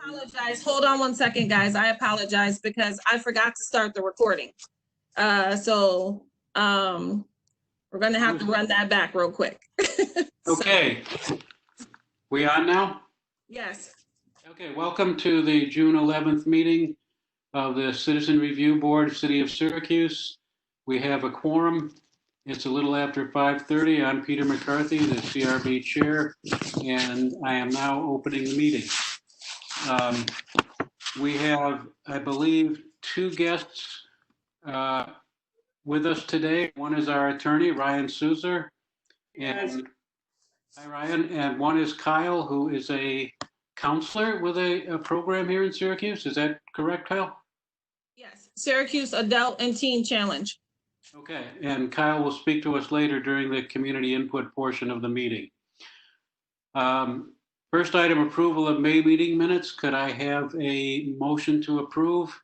apologize. Hold on one second, guys. I apologize because I forgot to start the recording. So we're going to have to run that back real quick. Okay. We on now? Yes. Okay, welcome to the June 11th meeting of the Citizen Review Board, City of Syracuse. We have a quorum. It's a little after 5:30. I'm Peter McCarthy, the CRB chair, and I am now opening the meeting. We have, I believe, two guests with us today. One is our attorney, Ryan Souzer. And hi, Ryan. And one is Kyle, who is a counselor with a program here in Syracuse. Is that correct, Kyle? Yes, Syracuse Adult and Teen Challenge. Okay, and Kyle will speak to us later during the community input portion of the meeting. First item, approval of May meeting minutes. Could I have a motion to approve?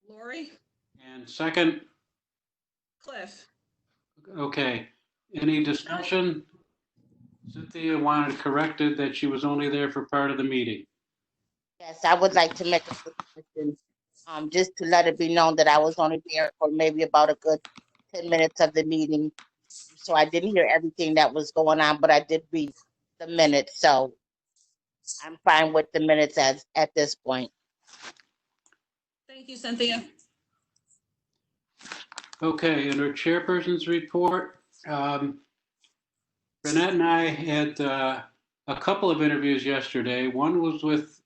Lori? And second? Cliff? Okay, any discussion? Cynthia wanted corrected that she was only there for part of the meeting. Yes, I would like to make a suggestion, just to let it be known that I was only there for maybe about a good 10 minutes of the meeting. So I didn't hear everything that was going on, but I did read the minutes. So I'm fine with the minutes at this point. Thank you, Cynthia. Okay, and our chairperson's report. Renette and I had a couple of interviews yesterday. One was with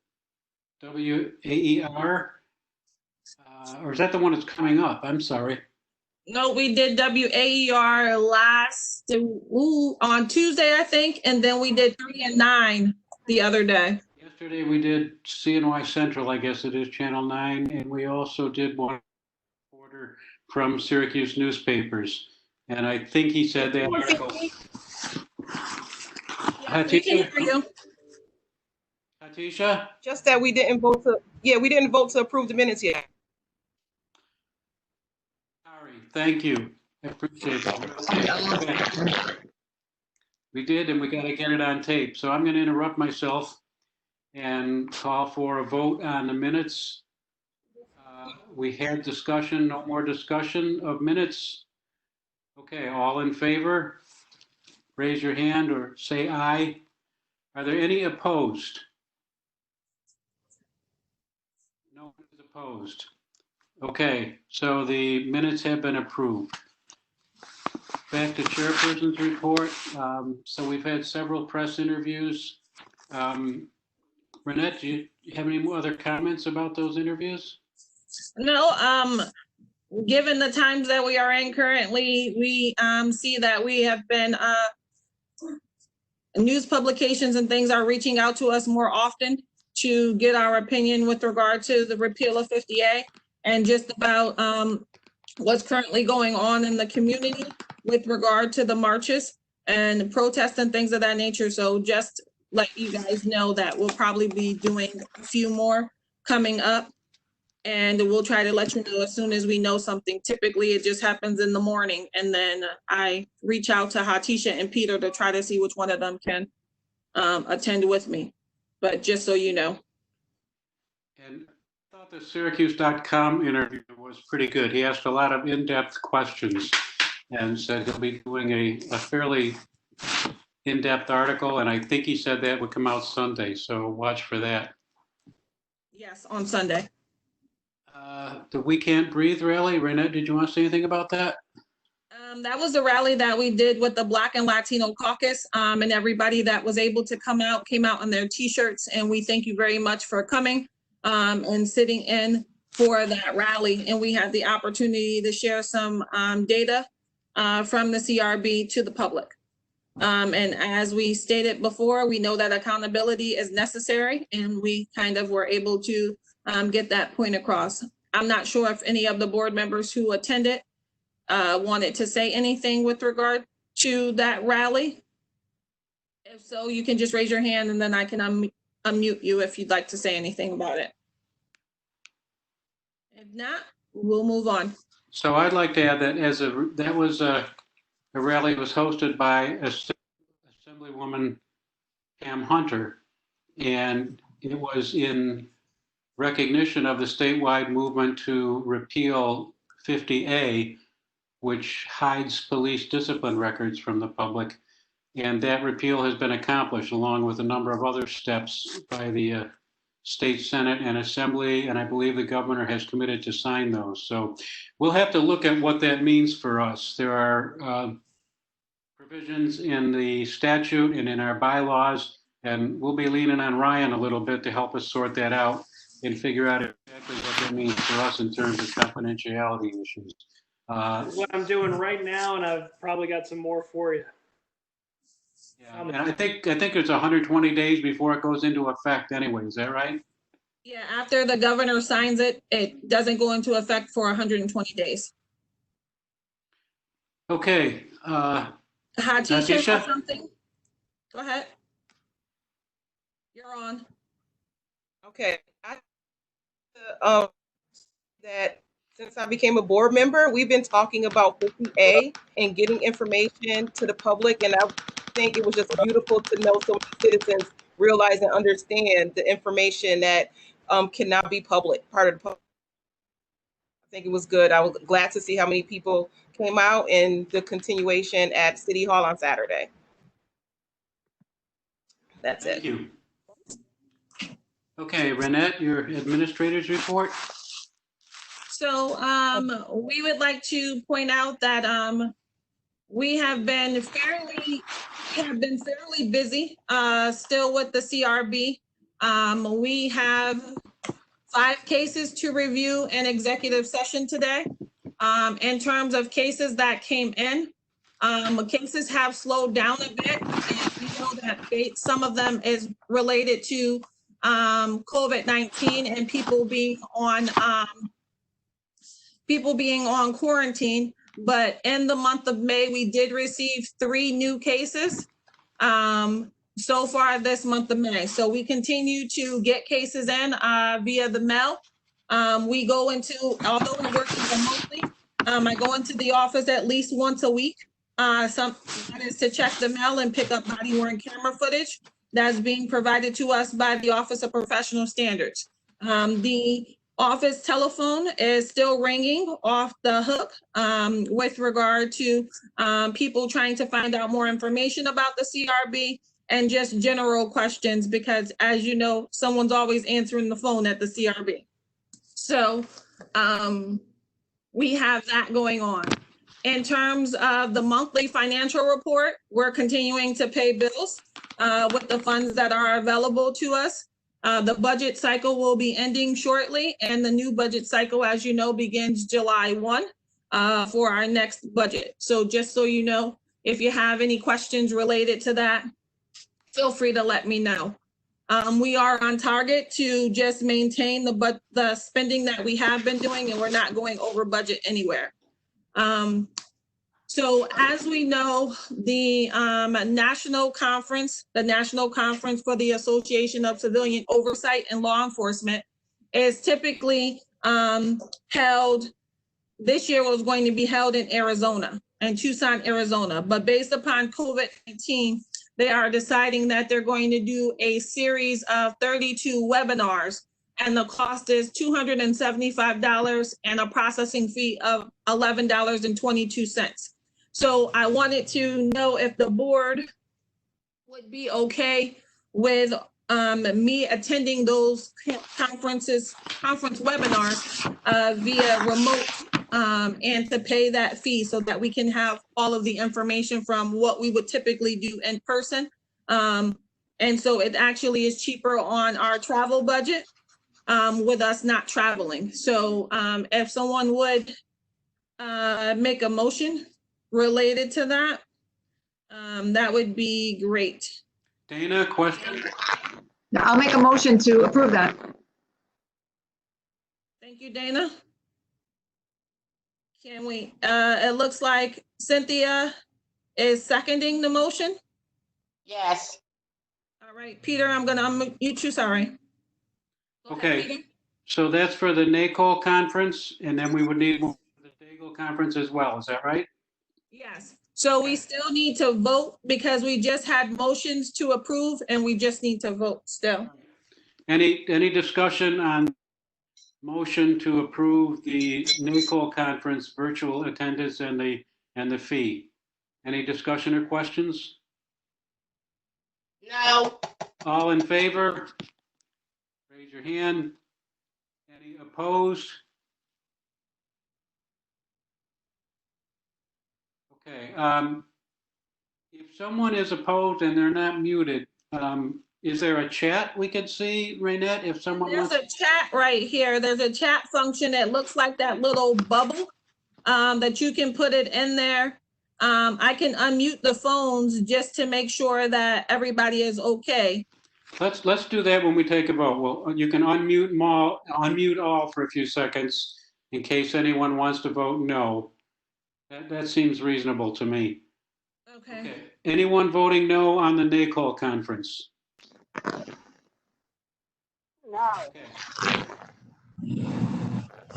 WAER, or is that the one that's coming up? I'm sorry. No, we did WAER on Tuesday, I think, and then we did 3 and 9 the other day. Yesterday we did CNY Central, I guess it is, Channel 9, and we also did one reporter from Syracuse newspapers. And I think he said that article. Hatisha? Just that we didn't vote to, we didn't vote to approve the minutes yet. Sorry, thank you. I appreciate that. We did, and we got to get it on tape. So I'm going to interrupt myself and call for a vote on the minutes. We had discussion, no more discussion of minutes. Okay, all in favor? Raise your hand or say aye. Are there any opposed? No one is opposed. Okay, so the minutes have been approved. Back to chairperson's report. So we've had several press interviews. Renette, do you have any more other comments about those interviews? No, given the times that we are in currently, we see that we have been news publications and things are reaching out to us more often to get our opinion with regard to the repeal of 50A and just about what's currently going on in the community with regard to the marches and protests and things of that nature. So just let you guys know that we'll probably be doing a few more coming up, and we'll try to let you know as soon as we know something. Typically it just happens in the morning, and then I reach out to Hatisha and Peter to try to see which one of them can attend with me, but just so you know. And I thought the Syracuse.com interview was pretty good. He asked a lot of in-depth questions and said he'll be doing a fairly in-depth article, and I think he said that would come out Sunday, so watch for that. Yes, on Sunday. The We Can't Breathe rally, Renette, did you want to say anything about that? That was the rally that we did with the Black and Latino Caucus, and everybody that was able to come out came out in their t-shirts, and we thank you very much for coming and sitting in for that rally. And we had the opportunity to share some data from the CRB to the public. And as we stated before, we know that accountability is necessary, and we kind of were able to get that point across. I'm not sure if any of the board members who attended wanted to say anything with regard to that rally. If so, you can just raise your hand and then I can unmute you if you'd like to say anything about it. If not, we'll move on. So I'd like to add that that was a rally was hosted by Assemblywoman Pam Hunter, and it was in recognition of the statewide movement to repeal 50A, which hides police discipline records from the public. And that repeal has been accomplished along with a number of other steps by the state Senate and Assembly, and I believe the governor has committed to sign those. So we'll have to look at what that means for us. There are provisions in the statute and in our bylaws, and we'll be leaning on Ryan a little bit to help us sort that out and figure out exactly what that means for us in terms of confidentiality issues. That's what I'm doing right now, and I've probably got some more for you. Yeah, and I think it's 120 days before it goes into effect anyway. Is that right? Yeah, after the governor signs it, it doesn't go into effect for 120 days. Okay. Hatisha, got something? Go ahead. You're on. Okay. That since I became a board member, we've been talking about 50A and getting information to the public, and I think it was just beautiful to know so many citizens realize and understand the information that cannot be part of the public. I think it was good. I was glad to see how many people came out and the continuation at City Hall on Saturday. That's it. Thank you. Okay, Renette, your administrator's report. So we would like to point out that we have been fairly busy still with the CRB. We have 5 cases to review in executive session today. In terms of cases that came in, cases have slowed down a bit. And we know that some of them is related to COVID-19 and people being on quarantine. But in the month of May, we did receive 3 new cases so far this month of May. So we continue to get cases in via the mail. We go into, although we're working remotely, I go into the office at least once a week. That is to check the mail and pick up body worn camera footage that's being provided to us by the Office of Professional Standards. The office telephone is still ringing off the hook with regard to people trying to find out more information about the CRB and just general questions, because as you know, someone's always answering the phone at the CRB. So we have that going on. In terms of the monthly financial report, we're continuing to pay bills with the funds that are available to us. The budget cycle will be ending shortly, and the new budget cycle, as you know, begins July 1 for our next budget. So just so you know, if you have any questions related to that, feel free to let me know. We are on target to just maintain the spending that we have been doing, and we're not going over budget anywhere. So as we know, the national conference for the Association of Civilian Oversight and Law Enforcement is typically held, this year was going to be held in Arizona, in Tucson, Arizona. But based upon COVID-19, they are deciding that they're going to do a series of 32 webinars, and the cost is $275 and a processing fee of $11.22. So I wanted to know if the board would be okay with me attending those conference webinars via remote and to pay that fee so that we can have all of the information from what we would typically do in person. And so it actually is cheaper on our travel budget with us not traveling. So if someone would make a motion related to that, that would be great. Dana, question? I'll make a motion to approve that. Thank you, Dana. Can we, it looks like Cynthia is seconding the motion. Yes. All right, Peter, I'm gonna unmute you, sorry. Go ahead, Okay. Peter. So that's for the NACOL conference, and then we would need one for the DAGO conference as well. Is that right? Yes, so we still need to vote because we just had motions to approve and we just need to vote still. Any discussion on motion to approve the NACOL conference virtual attendance and the fee? Any discussion or questions? No. All in favor? Raise your hand. Any opposed? Okay. If someone is opposed and they're not muted, is there a chat we could see, Raynette, if someone There's wants? a chat right here. There's a chat function that looks like that little bubble that you can put it in there. I can unmute the phones just to make sure that everybody is okay. Let's do that when we take a vote. Well, you can unmute all for a few seconds in case anyone wants to vote no. That seems reasonable to me. Okay. Anyone voting no on the NACOL conference? No.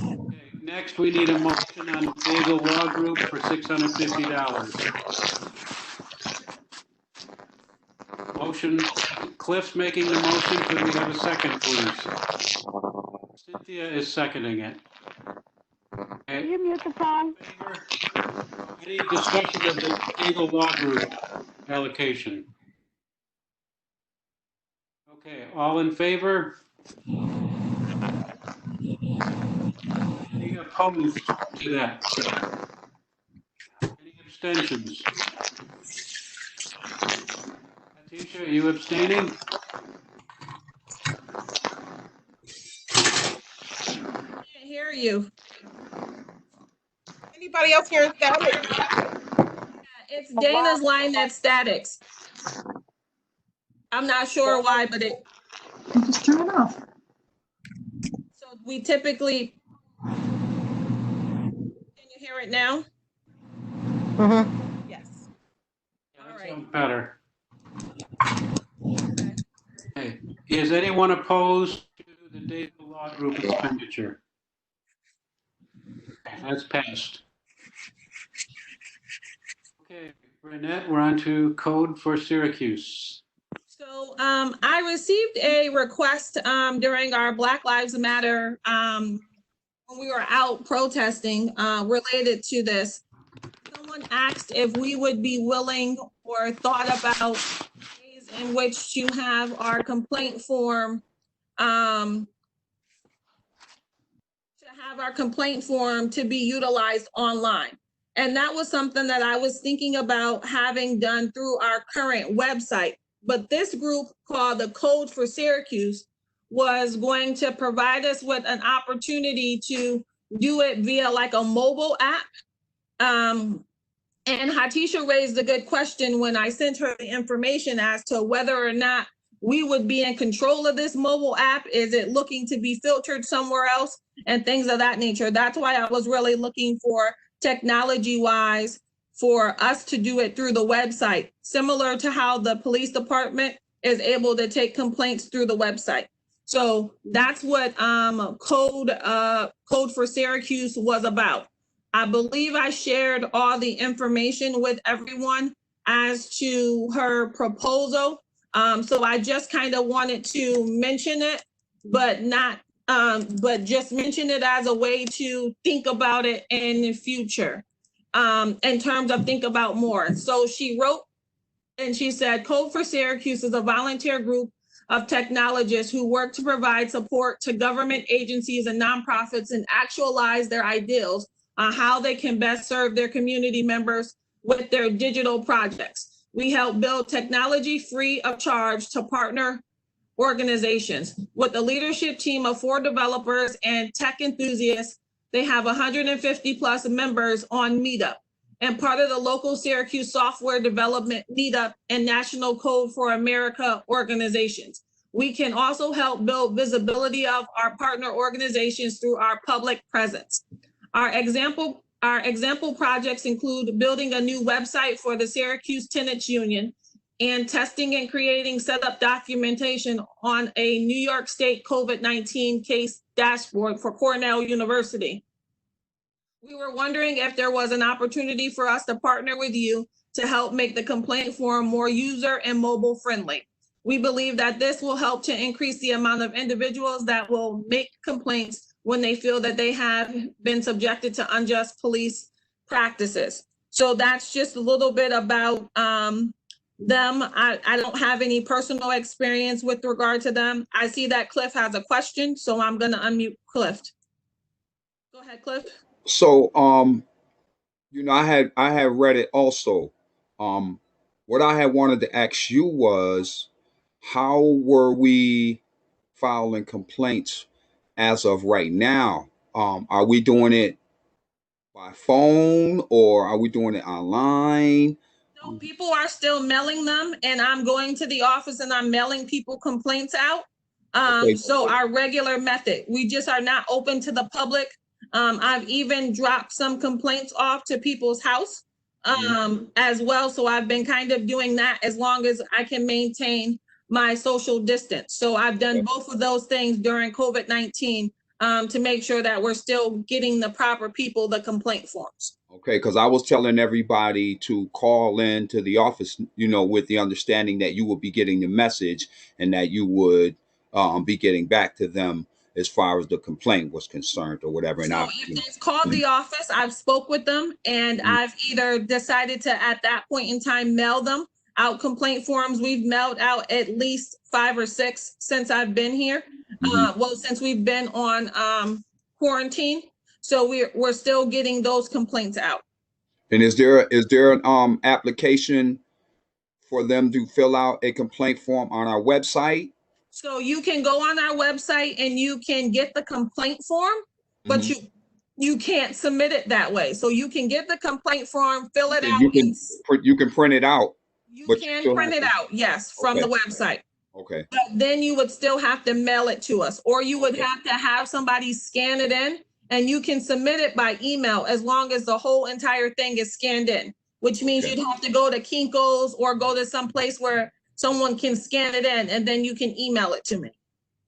Okay, next we need a motion on the Bagel Law Group for $650. Motion, Cliff's making the motion. Could we have a second, please? Cynthia is seconding it. Okay. You mute the phone. Any discussion of the Bagel Law Group allocation? Okay, all in favor? Any opposed to that? Any abstentions? Atisha, are you abstaining? Can't hear you. Anybody else hearing static? It's Dana's line that statics. I'm not sure why, but it, Just turn it off. so we typically, can you hear it now? Yes. Yeah, All that right. sounds better. Okay. Is anyone opposed to the Data Law Group expenditure? That's passed. Okay, Renette, we're on to code for Syracuse. So I received a request during our Black Lives Matter when we were out protesting related to this. Someone asked if we would be willing or thought about ways in which to have our complaint form to be utilized online. And that was something that I was thinking about having done through our current website. But this group called the Code for Syracuse was going to provide us with an opportunity to do it via like a mobile app. And Hatisha raised a good question when I sent her the information as to whether or not we would be in control of this mobile app. Is it looking to be filtered somewhere else and things of that nature? That's why I was really looking for technology-wise for us to do it through the website, similar to how the police department is able to take complaints through the website. So that's what Code for Syracuse was about. I believe I shared all the information with everyone as to her proposal. So I just kind of wanted to mention it, but just mention it as a way to think about it in the future, in terms of think about more. So she wrote and she said, Code for Syracuse is a volunteer group of technologists who work to provide support to government agencies and nonprofits and actualize their ideals on how they can best serve their community members with their digital projects. We help build technology free of charge to partner organizations. With a leadership team of 4 developers and tech enthusiasts, they have 150 plus members on Meetup and part of the local Syracuse software development Meetup and National Code for America organizations. We can also help build visibility of our partner organizations through our public presence. Our example projects include building a new website for the Syracuse Tenants Union and testing and creating setup documentation on a New York State COVID-19 case dashboard for Cornell University. We were wondering if there was an opportunity for us to partner with you to help make the complaint form more user and mobile friendly. We believe that this will help to increase the amount of individuals that will make complaints when they feel that they have been subjected to unjust police practices. So that's just a little bit about them. I don't have any personal experience with regard to them. I see that Cliff has a question, so I'm gonna unmute Cliff. Go ahead, Cliff. So, I had read it also. What I had wanted to ask you was, how were we filing complaints as of right now? Are we doing it by phone or are we doing it online? No, people are still mailing them, and I'm going to the office and I'm mailing people complaints out. Okay. So our regular method, we just are not open to the public. I've even dropped some complaints off to people's house as well. So I've been kind of doing that as long as I can maintain my social distance. So I've done both of those things during COVID-19 to make sure that we're still getting the proper people the complaint forms. Okay, because I was telling everybody to call in to the office, with the understanding that you would be getting the message and that you would be getting back to them as far as the complaint was concerned or whatever. And So if they've called the office, I've spoke with them, and I've either decided to, at that point in time, mail them out complaint forms. We've mailed out at least 5 or 6 since I've been here. Since we've been on quarantine. So we're still getting those complaints out. And is there an application for them to fill out a complaint form on our website? So you can go on our website and you can get the complaint form, but you can't submit it that way. So you can get the complaint form, fill it out. You can print it out. You can print it out, yes, from the website. Okay. But then you would still have to mail it to us, or you would have to have somebody scan it in, and you can submit it by email as long as the whole entire thing is scanned in, which means you'd have to go to Kinko's or go to some place where someone can scan it in, and then you can email it to me.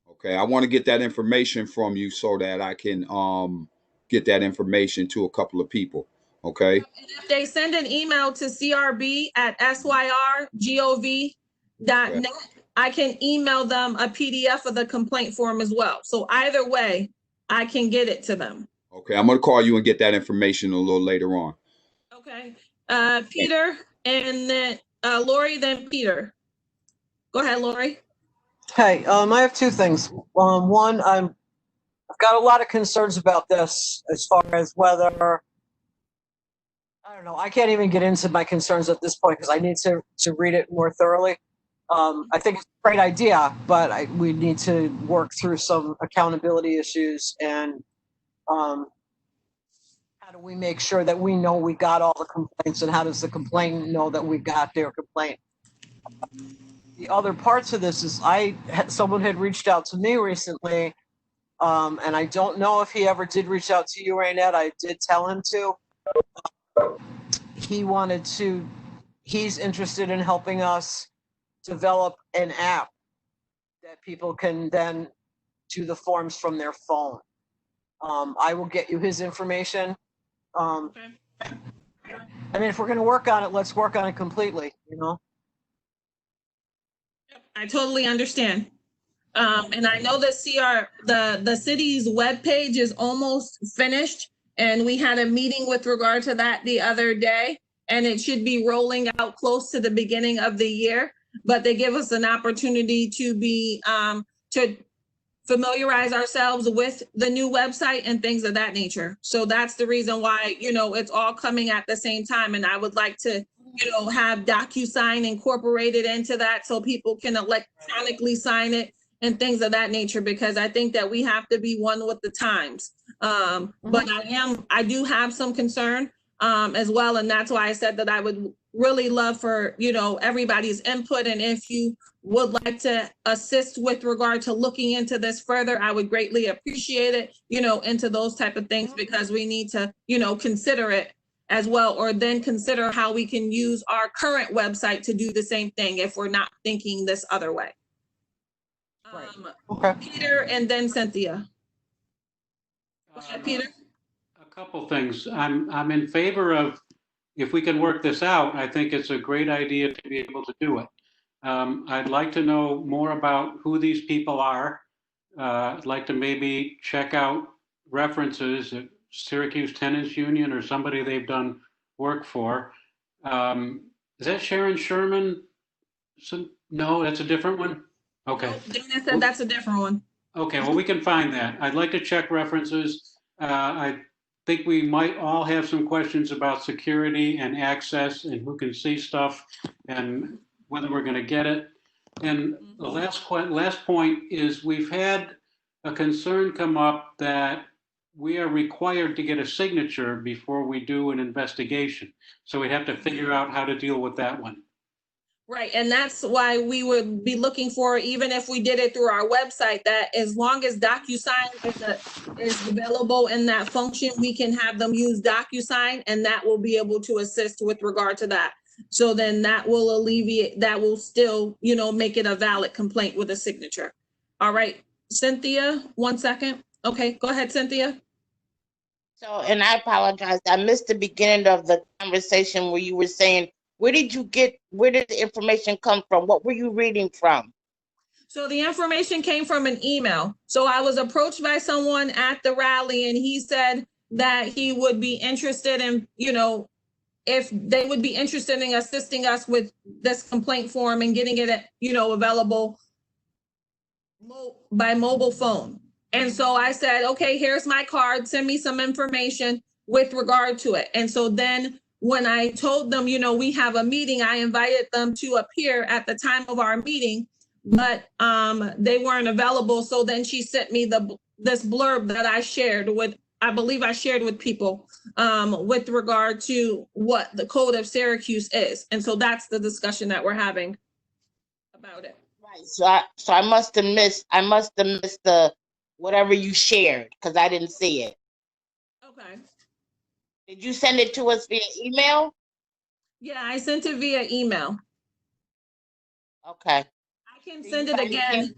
Okay, I want to get that information from you so that I can get that information to a couple of people. Okay. And if they send an email to crb@syrgov.net, I can email them a PDF of the complaint form as well. So either way, I can get it to them. Okay, I'm going to call you and get that information a little later on. Okay. Peter, and then Lori, then Peter. Go ahead, Lori. Hey, I have 2 things. One, I've got a lot of concerns about this as far as whether, I don't know, I can't even get into my concerns at this point because I need to read it more thoroughly. I think it's a great idea, but we need to work through some accountability issues and how do we make sure that we know we got all the complaints, and how does the complainant know that we got their complaint? The other parts of this is someone had reached out to me recently, and I don't know if he ever did reach out to you, Raynette. I did tell him to. He's interested in helping us develop an app that people can then do the forms from their phone. I will get you his information. I mean, if we're going to work on it, let's work on it completely, I totally understand. And I know that the city's webpage is almost finished, and we had a meeting with regard to that the other day, and it should be rolling out close to the beginning of the year. But they give us an opportunity to to familiarize ourselves with the new website and things of that nature. So that's the reason why, it's all coming at the same time. And I would like to, have DocuSign incorporated into that so people can electronically sign it and things of that nature, because I think that we have to be one with the times. But I do have some concern as well. And that's why I said that I would really love for, everybody's input. And if you would like to assist with regard to looking into this further, I would greatly appreciate it, into those type of things, because we need to, consider it as well, or then consider how we can use our current website to do the same thing if we're not thinking this other way. Right. Okay. Peter, and then Cynthia. Go ahead, Peter. A couple things. I'm in favor of, if we can work this out, I think it's a great idea to be able to do it. I'd like to know more about who these people are. I'd like to maybe check out references at Syracuse Tenants Union or somebody they've done work for. Is that Sharon Sherman? No, that's a different one? Okay. Nope, Dana said that's a different one. Okay, well, we can find that. I'd like to check references. I think we might all have some questions about security and access and who can see stuff and whether we're going to get it. And the last point is we've had a concern come up that we are required to get a signature before we do an investigation. So we have to figure out how to deal with that one. Right, and that's why we would be looking for, even if we did it through our website, that as long as DocuSign is available in that function, we can have them use DocuSign, and that will be able to assist with regard to that. So then that will alleviate, that will still, you know, make it a valid complaint with a signature. All right, Cynthia, 1 second. Okay, go ahead, Cynthia. So, and I apologize, I missed the beginning of the conversation where you were saying, where did the information come from? What were you reading from? So the information came from an email. So I was approached by someone at the rally, and he said that he would be interested in, you know, if they would be interested in assisting us with this complaint form and getting it, you know, available by mobile phone. And so I said, okay, here's my card, send me some information with regard to it. And so then when I told them, you know, we have a meeting, I invited them to appear at the time of our meeting, but they weren't available. So then she sent me this blurb that I shared with, I believe I shared with people with regard to what the Code of Syracuse is. And so that's the discussion that we're having about it. Right. So I must have missed the whatever you shared because I didn't see it. Okay. Did you send it to us via email? Yeah, I sent it via email. Okay. I can send it again.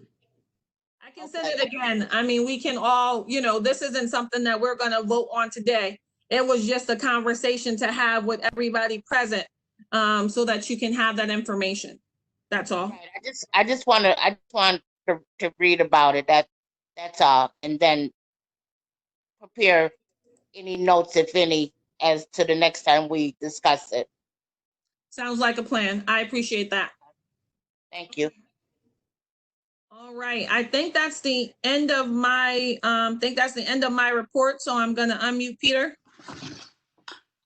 I can send it again. I mean, we can all, you know, this isn't something that we're going to vote on today. It was just a conversation to have with everybody present so that you can have that information. That's all. Right. I just want to read about it. That's all. And then prepare any notes, if any, as to the next time we discuss it. Sounds like a plan. I appreciate that. Thank you. All right. I think that's the end of my report. So I'm going to unmute Peter.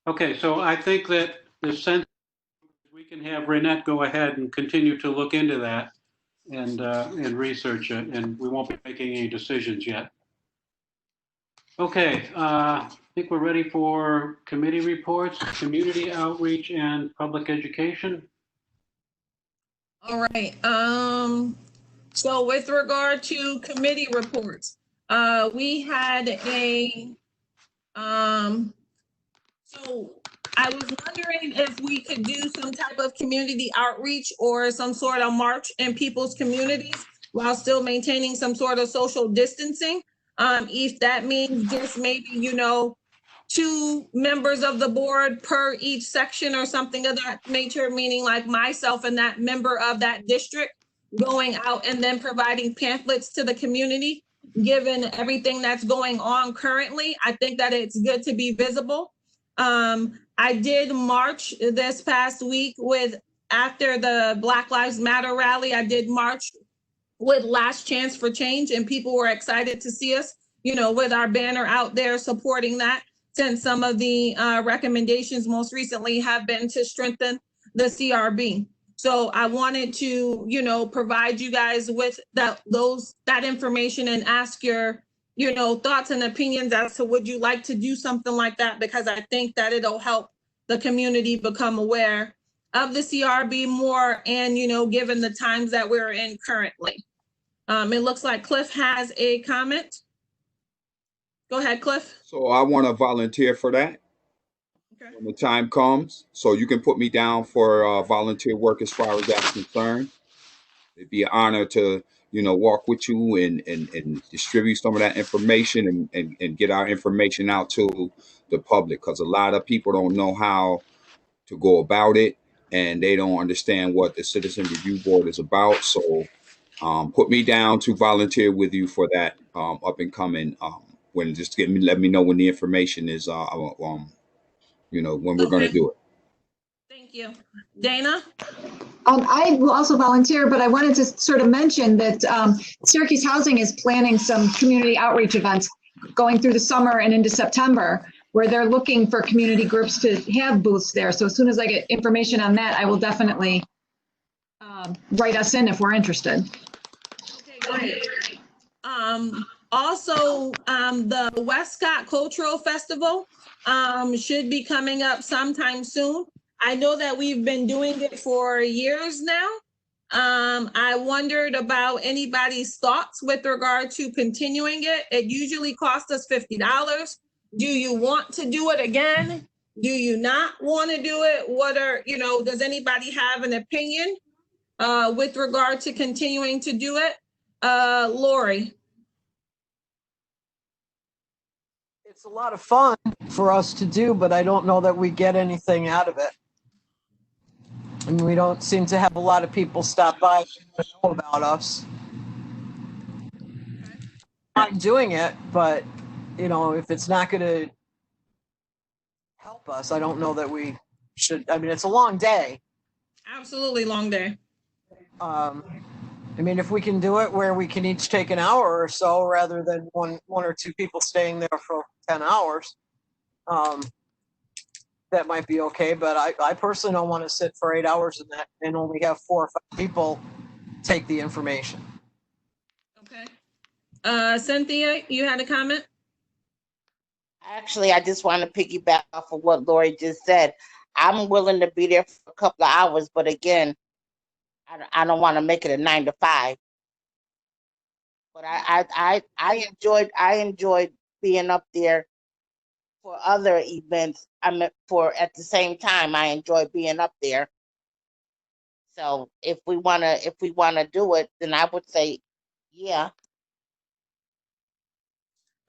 Okay, so I think that the sense we can have Renette go ahead and continue to look into that and research it, and we won't be making any decisions yet. Okay, I think we're ready for committee reports, community outreach, and public education. All right. So with regard to committee reports, we had a so I was wondering if we could do some type of community outreach or some sort of march in people's communities while still maintaining some sort of social distancing. If that means just maybe, you know, 2 members of the board per each section or something of that nature, meaning like myself and that member of that district going out and then providing pamphlets to the community. Given everything that's going on currently, I think that it's good to be visible. I did march this past week after the Black Lives Matter rally, I did march with Last Chance for Change, and people were excited to see us, you know, with our banner out there supporting that, since some of the recommendations most recently have been to strengthen the CRB. So I wanted to, you know, provide you guys with that information and ask your, you know, thoughts and opinions as to would you like to do something like that, because I think that it'll help the community become aware of the CRB more, and, you know, given the times that we're in currently. It looks like Cliff has a comment. Go ahead, Cliff. So I want to volunteer for that. Okay. When the time comes, so you can put me down for volunteer work as far as that's concerned. It'd be an honor to, you know, walk with you and distribute some of that information and get our information out to the public, because a lot of people don't know how to go about it. and they don't understand what the Citizen Review Board is about. So put me down to volunteer with you for that up and coming. When just let me know when the information is when we're going to Okay. do it. Thank you. Dana? I will also volunteer, but I wanted to sort of mention that Syracuse Housing is planning some community outreach events going through the summer and into September, where they're looking for community groups to have booths there. So as soon as I get information on that, I will definitely write us in if we're interested. Okay, great. Also, the Westcott Cultural Festival should be coming up sometime soon. I know that we've been doing it for years now. I wondered about anybody's thoughts with regard to continuing it. It usually costs us $50. Do you want to do it again? Do you not want to do it? Does anybody have an opinion with regard to continuing to do it? Lori? It's a lot of fun for us to do, but I don't know that we get anything out of it. I mean, we don't seem to have a lot of people stop by to know about us. I'm doing it, but if it's not going to help us, I don't know that we should. I mean, it's a long day. Absolutely long day. I mean, if we can do it where we can each take an hour or so rather than one or two people staying there for 10 hours, that might be okay. But I personally don't want to sit for 8 hours in that and only have 4 or 5 people take the information. Okay. Cynthia, you had a comment? Actually, I just want to piggyback off of what Lori just said. I'm willing to be there for a couple of hours, but again, I don't want to make it a 9 to 5. But I enjoyed being up there for other events. At the same time, I enjoy being up there. So if we wanna do it, then I would say, yeah.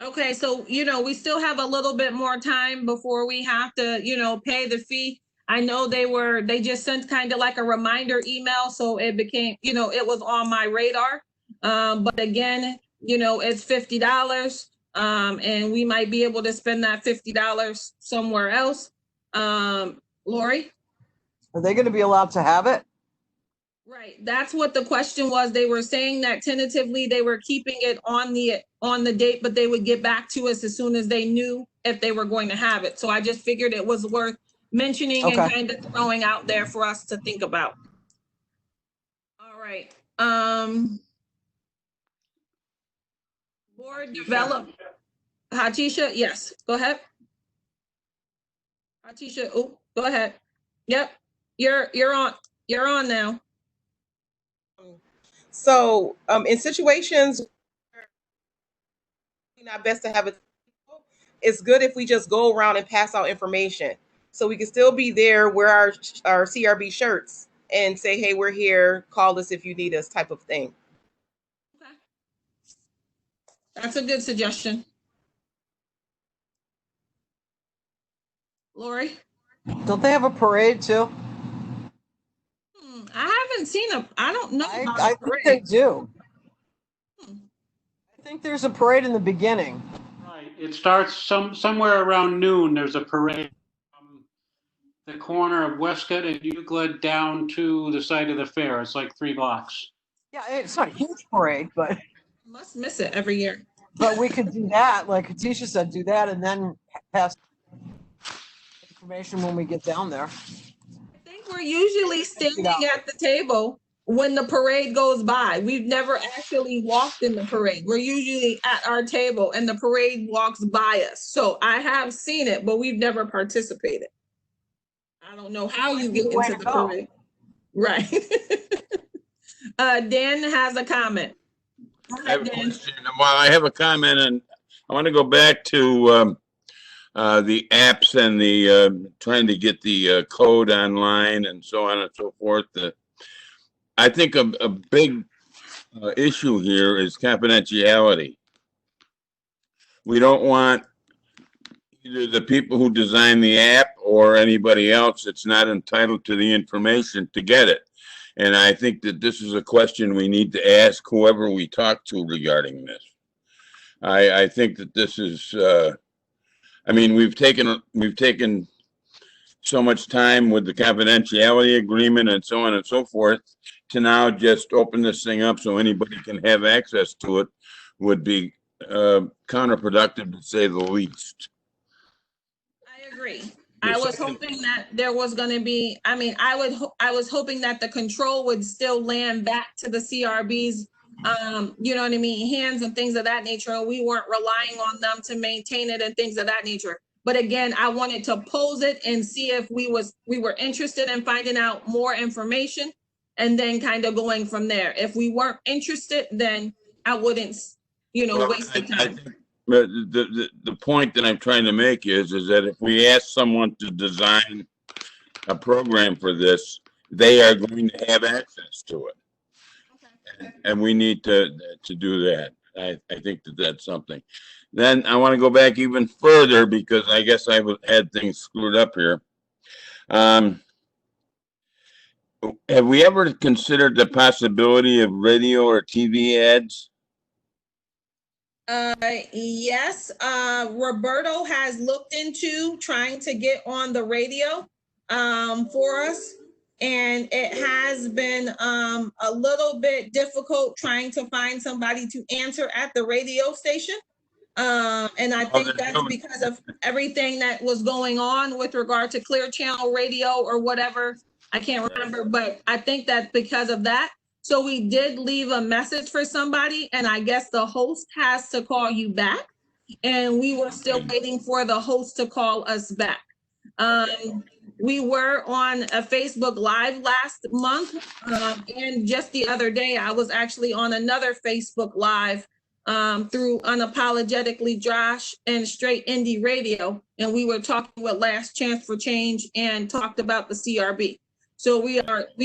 Okay, so we still have a little bit more time before we have to pay the fee. I know they just sent kind of like a reminder email, so it became it was on my radar. But again, it's $50, and we might be able to spend that $50 somewhere else. Lori? Are they going to be allowed to have it? Right, that's what the question was. They were saying that tentatively they were keeping it on the date, but they would get back to us as soon as they knew if they were going to have it. So I just figured it was worth mentioning and kind of throwing out there for us to think about. All right. Board develop. Hatisha, yes, go ahead. Hatisha, oh, go ahead. Yep, you're on now. So in situations where it's not best to have it, it's good if we just go around and pass out information. So we can still be there, wear our CRB shirts and say, hey, we're here, call us if you need us, type of thing. Okay. That's a good suggestion. Lori? Don't they have a parade too? I haven't seen I don't know. I think they do. I think there's a parade in the beginning. Right. It starts somewhere around noon. There's a parade from the corner of Westcott and Euclid down to the site of the fair. It's like 3 blocks. Yeah, it's not a huge parade, but Must miss it every year. but we could do that, like Katisha said, do that and then pass information when we get down there. I think we're usually standing at the table when the parade goes by. We've never actually walked in the parade. We're usually at our table and the parade walks by us. So I have seen it, but we've never participated. I don't know how you get into the parade. Right. Dan has a comment. I have a question. Well, I have a comment, and I want to go back to the apps and the trying to get the code online and so on and so forth. I think a big issue here is confidentiality. We don't want either the people who design the app or anybody else that's not entitled to the information to get it. And I think that this is a question we need to ask whoever we talk to regarding this. I think that this is, I mean, we've taken so much time with the confidentiality agreement and so on and so forth to now just open this thing up so anybody can have access to it would be counterproductive, to say the least. I agree. I was hoping that there was going to be, I mean, I was hoping that the control would still land back to the CRB's, you know what I mean, hands and things of that nature. And we weren't relying on them to maintain it and things of that nature. But again, I wanted to pose it and see if we were interested in finding out more information and then kind of going from there. If we weren't interested, then I wouldn't, you know, waste the time. But the point that I'm trying to make is that if we ask someone to design a program for this, they are going to have access to it. Okay. And we need to do that. I think that that's something. Then I want to go back even further because I guess I had things screwed up here. Have we ever considered the possibility of radio or TV ads? Yes, Roberto has looked into trying to get on the radio for us, and it has been a little bit difficult trying to find somebody to answer at the radio station. And I think that's because of everything that was going on with regard to Clear Channel Radio or whatever. I can't remember, but I think that's because of that. So we did leave a message for somebody, and I guess the host has to call you back. And we were still waiting for the host to call us back. We were on a Facebook Live last month, and just the other day, I was actually on another Facebook Live through Unapologetically Josh and Straight Indie Radio, and we were talking with Last Chance for Change and talked about the CRB. So we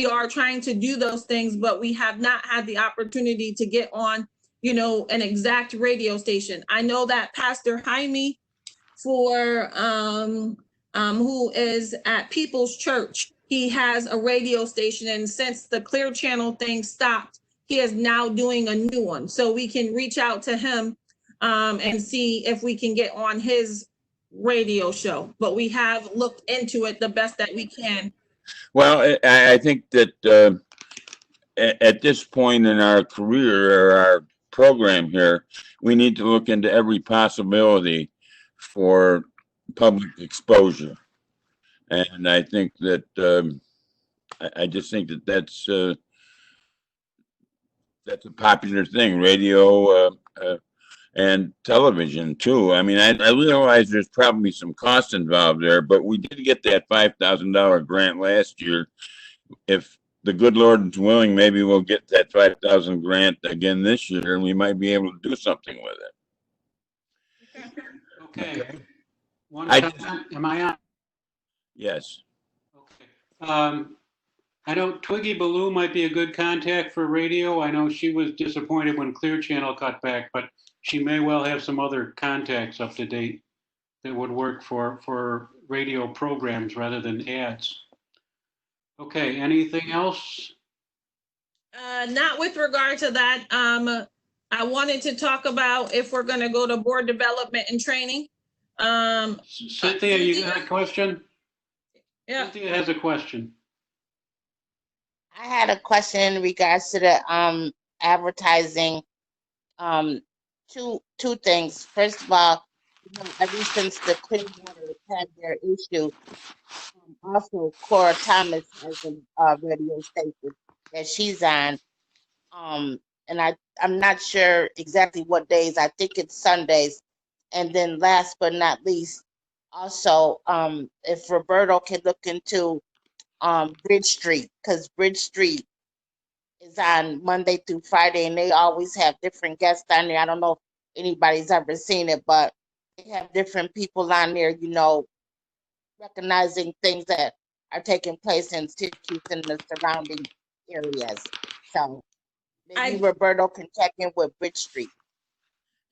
are trying to do those things, but we have not had the opportunity to get on, you know, an exact radio station. I know that Pastor Jaime for who is at People's Church, he has a radio station, and since the Clear Channel thing stopped, he is now doing a new one. So we can reach out to him and see if we can get on his radio show. But we have looked into it the best that we can. Well, I think that at this point in our career or our program here, we need to look into every possibility for public exposure. And I think that I just think that that's a popular thing, radio and television too. I mean, I realize there's probably some cost involved there, but we did get that $5,000 grant last year. If the good Lord is willing, maybe we'll get that $5,000 grant again this year, and we might be able to do something with it. Okay. Am I on? Yes. Okay. I know Twiggy Ballou might be a good contact for radio. I know she was disappointed when Clear Channel cut back, but she may well have some other contacts up to date that would work for radio programs rather than ads. Okay, anything else? Not with regard to that. I wanted to talk about if we're going to go to board development and training. Cynthia, you got a question? Yeah. Cynthia has a question. I had a question in regards to the advertising. Two things. First of all, you know, ever since the Clearwater had their issue, also Cora Thomas has a radio station that she's on. And I'm not sure exactly what days. I think it's Sundays. And then last but not least, also, if Roberto can look into Bridge Street, because Bridge Street is on Monday through Friday, and they always have different guests on there. I don't know if anybody's ever seen it, but they have different people on there, you know, recognizing things that are taking place in Syracuse and the surrounding areas. So maybe Roberto can check in with Bridge Street.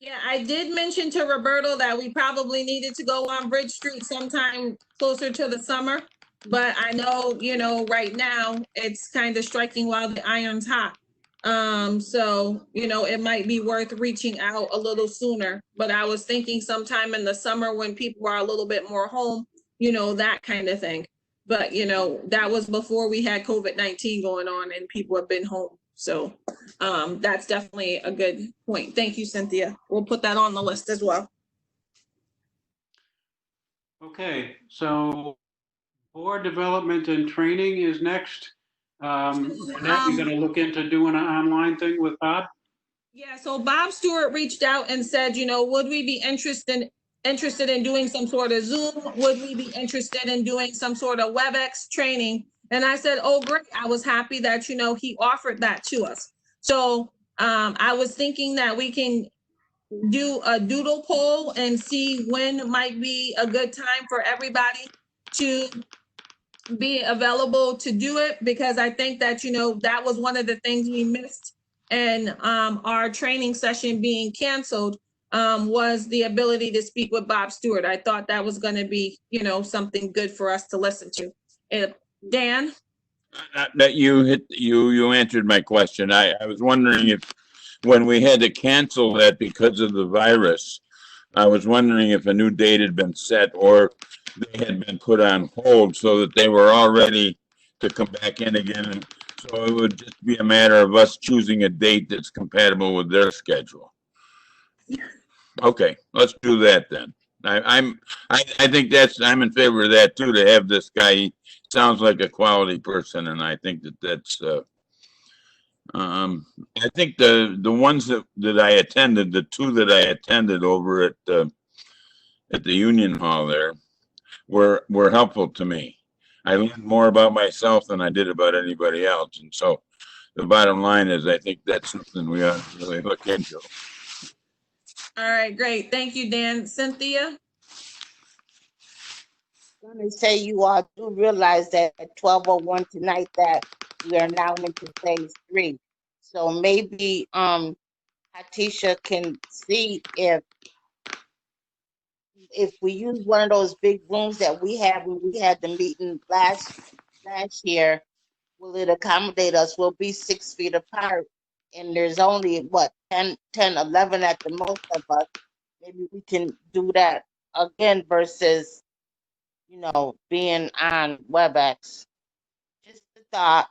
Yeah, I did mention to Roberto that we probably needed to go on Bridge Street sometime closer to the summer. But I know, right now it's kind of striking while the iron's hot. So, it might be worth reaching out a little sooner. But I was thinking sometime in the summer when people are a little bit more home, that kind of thing. But, that was before we had COVID-19 going on and people have been home. So that's definitely a good point. Thank you, Cynthia. We'll put that on the list as well. Okay, so board development and training is next. Annette, you gonna look into doing an online thing with Bob? Yeah, so Bob Stewart reached out and said, would we be interested in doing some sort of Zoom? Would we be interested in doing some sort of WebEx training? And I said, oh, great. I was happy that, he offered that to us. So I was thinking that we can do a doodle poll and see when might be a good time for everybody to be available to do it, because I think that, that was one of the things we missed and our training session being canceled was the ability to speak with Bob Stewart. I thought that was going to be, something good for us to listen to. Dan? That you answered my question. I was wondering if when we had to cancel that because of the virus, I was wondering if a new date had been set or they had been put on hold so that they were all ready to come back in again. And so it would just be a matter of us choosing a date that's compatible with their schedule. Okay, let's do that then. I think I'm in favor of that too, to have this guy. He sounds like a quality person, and I think that's I think the ones that I attended, the two that I attended over at the Union Hall there were helpful to me. I learned more about myself than I did about anybody else, and so the bottom line is I think that's something we ought to really look into. All right, great. Thank you, Dan. Cynthia? I'm going to say you all do realize that at 12:01 tonight that we are now into phase 3. So maybe Hatisha can see if we use one of those big rooms that we had when we had the meeting last year, will it accommodate us? We'll be 6 feet apart, and there's only 10, 11 at the most of us. Maybe we can do that again versus being on WebEx. Just a thought.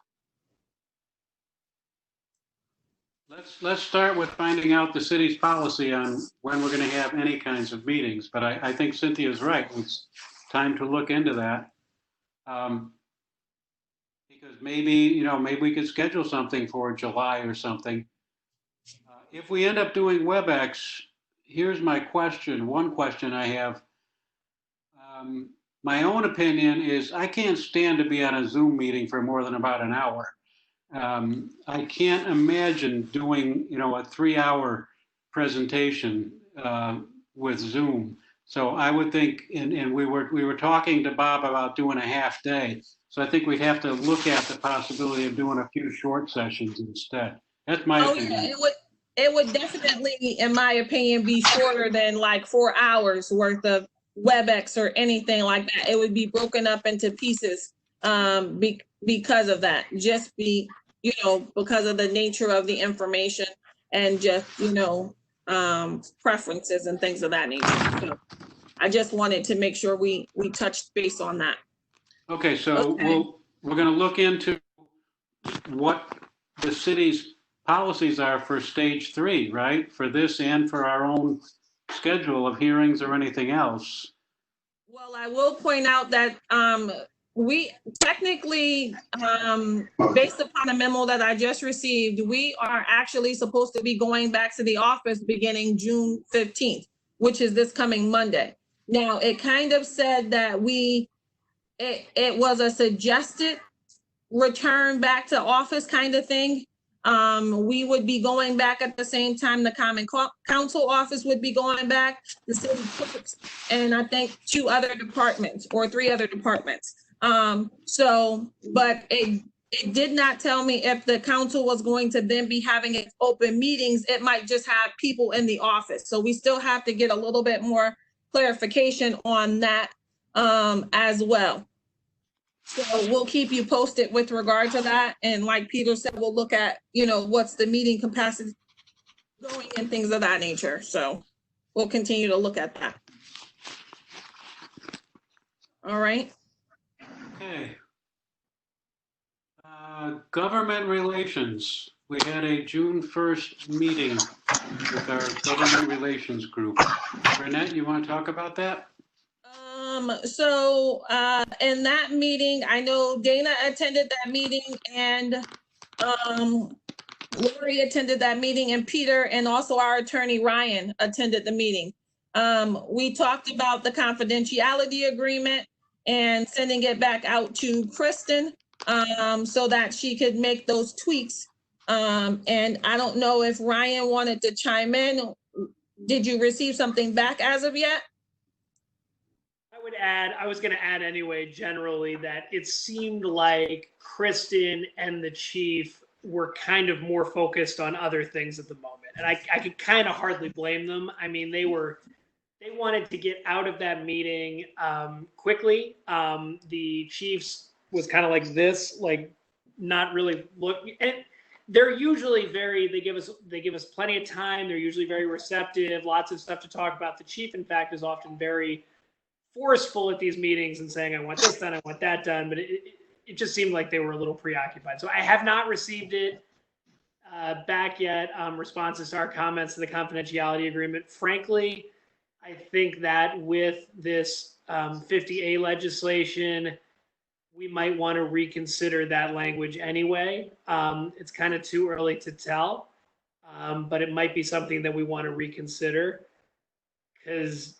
Let's start with finding out the city's policy on when we're going to have any kinds of meetings. But I think Cynthia's right. It's time to look into that. Because maybe we could schedule something for July or something. If we end up doing WebEx, here's my question. One question I have. My own opinion is I can't stand to be on a Zoom meeting for more than about an hour. I can't imagine doing, a 3-hour presentation with Zoom. So I would think, and we were talking to Bob about doing a half day. So I think we'd have to look at the possibility of doing a few short sessions instead. That's my opinion. Yeah, it would definitely, in my opinion, be shorter than like 4 hours worth of WebEx or anything like that. It would be broken up into pieces because of that. Just because of the nature of the information and just, preferences and things of that nature. So I just wanted to make sure we touched base on that. Okay, so we're going to look into what the city's policies are for stage 3, right? For this and for our own schedule of hearings or anything else. Well, I will point out that we technically, based upon a memo that I just received, we are actually supposed to be going back to the office beginning June 15th, which is this coming Monday. Now, it kind of said that it was a suggested return back to office kind of thing. We would be going back at the same time the Common Council office would be going back, the city clerks, and I think 2 other departments or 3 other departments. But it it did not tell me if the council was going to then be having its open meetings. It might just have people in the office. So we still have to get a little bit more clarification on that as well. So we'll keep you posted with regard to that. And like Peter said, we'll look at, what's the meeting capacity going and things of that nature. So we'll continue to look at that. All right. Okay. Government relations. We had a June 1st meeting with our government relations group. Renette, you want to talk about that? So in that meeting, I know Dana attended that meeting and Lori attended that meeting, and Peter and also our attorney Ryan attended the meeting. We talked about the confidentiality agreement and sending it back out to Kristen so that she could make those tweaks. And I don't know if Ryan wanted to chime in. Did you receive something back as of yet? I was going to add anyway, generally, that it seemed like Kristen and the chief were kind of more focused on other things at the moment. And I could kind of hardly blame them. I mean, they wanted to get out of that meeting quickly. The chiefs was kind of like this, like not really looking. And they're usually they give us plenty of time. They're usually very receptive, lots of stuff to talk about. The chief, in fact, is often very forceful at these meetings and saying, I want this done, I want that done. But it just seemed like they were a little preoccupied. So I have not received it back yet. Responses to our comments to the confidentiality agreement. Frankly, I think that with this 50A legislation, we might want to reconsider that language anyway. It's kind of too early to tell, but it might be something that we want to reconsider because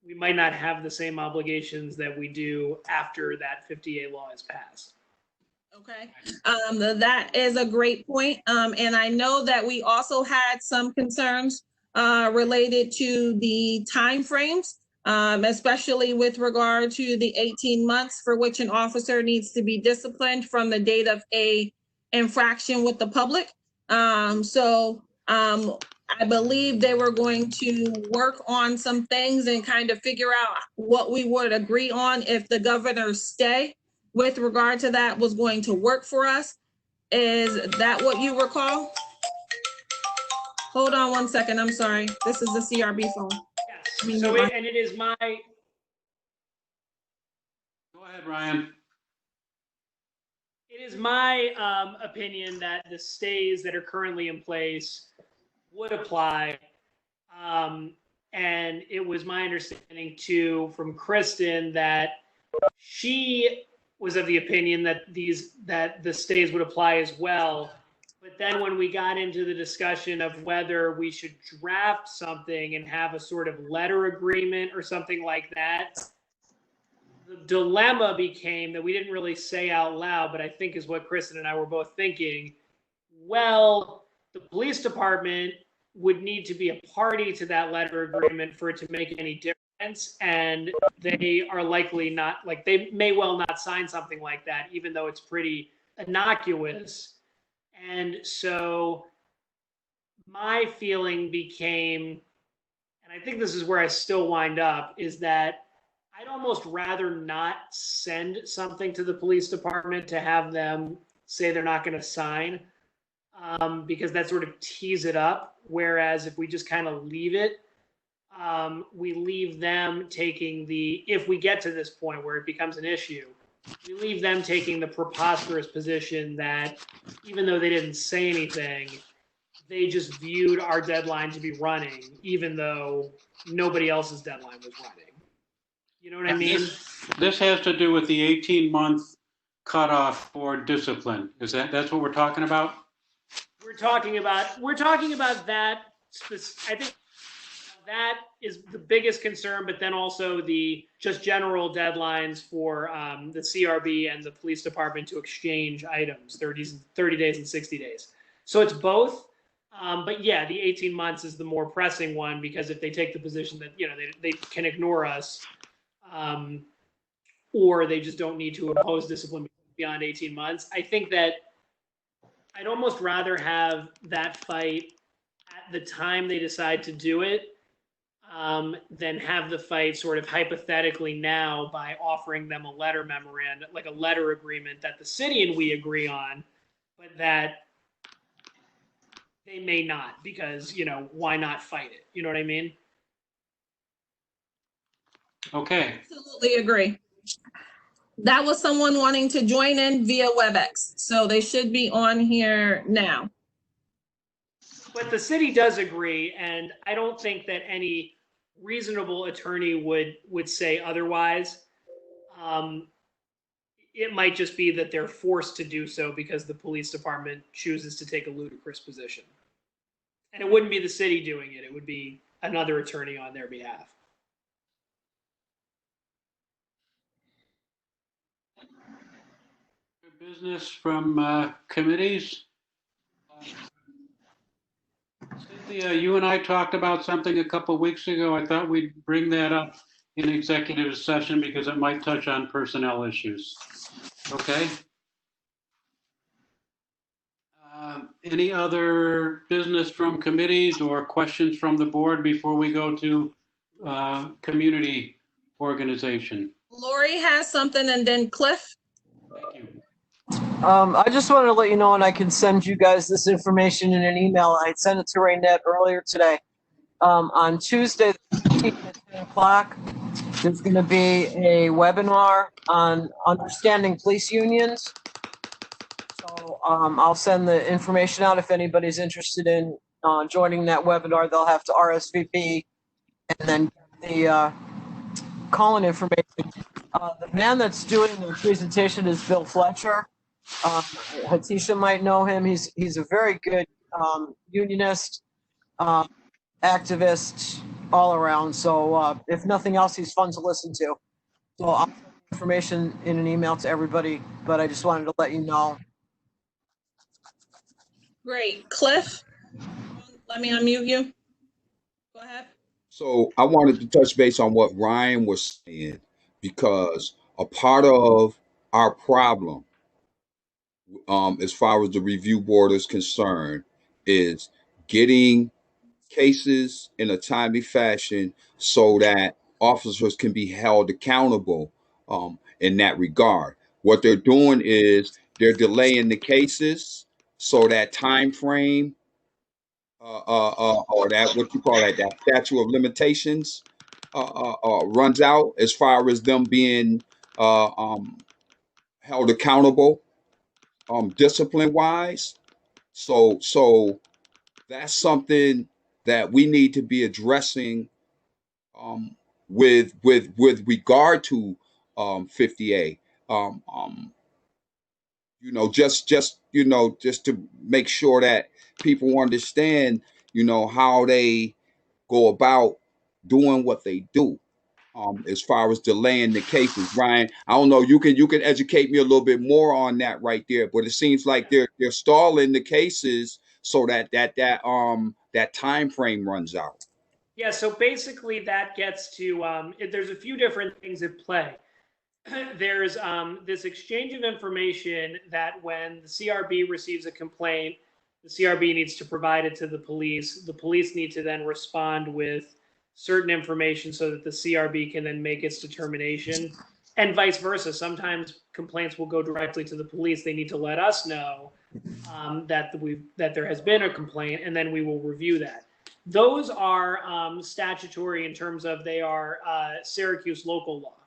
we might not have the same obligations that we do after that 50A law is passed. Okay, that is a great point. And I know that we also had some concerns related to the timeframes, especially with regard to the 18 months for which an officer needs to be disciplined from the date of a infraction with the public. I believe they were going to work on some things and kind of figure out what we would agree on if the governor's stay with regard to that was going to work for us. Is that what you recall? Hold on one second. I'm sorry. This is the CRB phone. Yes. So it is my. Go ahead, Ryan. It is my opinion that the stays that are currently in place would apply. And it was my understanding too from Kristen that she was of the opinion that the stays would apply as well. But then when we got into the discussion of whether we should draft something and have a sort of letter agreement or something like that, the dilemma became that we didn't really say out loud, but I think is what Kristen and I were both thinking. Well, the police department would need to be a party to that letter agreement for it to make any difference. And they are likely not, like they may well not sign something like that, even though it's pretty innocuous. And so my feeling became, and I think this is where I still wind up, is that I'd almost rather not send something to the police department to have them say they're not going to sign, because that sort of tees it up. Whereas if we just kind of leave it, we leave them taking if we get to this point where it becomes an issue, we leave them taking the preposterous position that even though they didn't say anything, they just viewed our deadline to be running, even though nobody else's deadline was running. You know what I mean? This has to do with the 18-month cutoff for discipline. That's what we're talking about? We're talking about that. I think that is the biggest concern, but then also the just general deadlines for the CRB and the police department to exchange items, 30 days and 60 days. So it's both. But yeah, the 18 months is the more pressing one, because if they take the position that, they can ignore us, or they just don't need to impose discipline beyond 18 months. I think that I'd almost rather have that fight at the time they decide to do it than have the fight sort of hypothetically now by offering them a letter memorandum, like a letter agreement that the city and we agree on, but that they may not because, why not fight it? You know what I mean? Okay, Absolutely agree. That was someone wanting to join in via WebEx, so they should be on here now. But the city does agree, and I don't think that any reasonable attorney would say otherwise. It might just be that they're forced to do so because the police department chooses to take a ludicrous position. And it wouldn't be the city doing it. It would be another attorney on their behalf. business from committees. Cynthia, you and I talked about something a couple weeks ago. I thought we'd bring that up in executive session because it might touch on personnel issues. Okay? Any other business from committees or questions from the board before we go to community organization? Lori has something, and then Cliff. Thank you. I just wanted to let you know, and I can send you guys this information in an email. I sent it to Raynette earlier today. On Tuesday, the 15th at 10 o'clock, there's going to be a webinar on understanding police unions. So I'll send the information out if anybody's interested in joining that webinar. They'll have to RSVP and then get the call-in information. The man that's doing the presentation is Bill Fletcher. Hatisha might know him. He's a very good unionist, activist all around. So if nothing else, he's fun to listen to. So I'll send information in an email to everybody, but I just wanted to let you know. Great. Cliff, let me unmute you. Go ahead. So I wanted to touch base on what Ryan was saying, because a part of our problem, as far as the review board is concerned, is getting cases in a timely fashion so that officers can be held accountable in that regard. What they're doing is delaying the cases so that time frame or that, what you call that statute of limitations runs out as far as them being held accountable discipline wise. So that's something that we need to be addressing with regard to 50A. Just to make sure that people understand, how they go about doing what they do. As far as delaying the cases, Ryan, I don't know. You can educate me a little bit more on that right there. But it seems like they're stalling the cases so that time frame runs out. Yeah, so basically that gets to, there's a few different things at play. There's this exchange of information that when the CRB receives a complaint, the CRB needs to provide it to the police. The police need to then respond with certain information so that the CRB can then make its determination, and vice versa. Sometimes complaints will go directly to the police. They need to let us know that there has been a complaint, and then we will review that. Those are statutory in terms of they are Syracuse local law.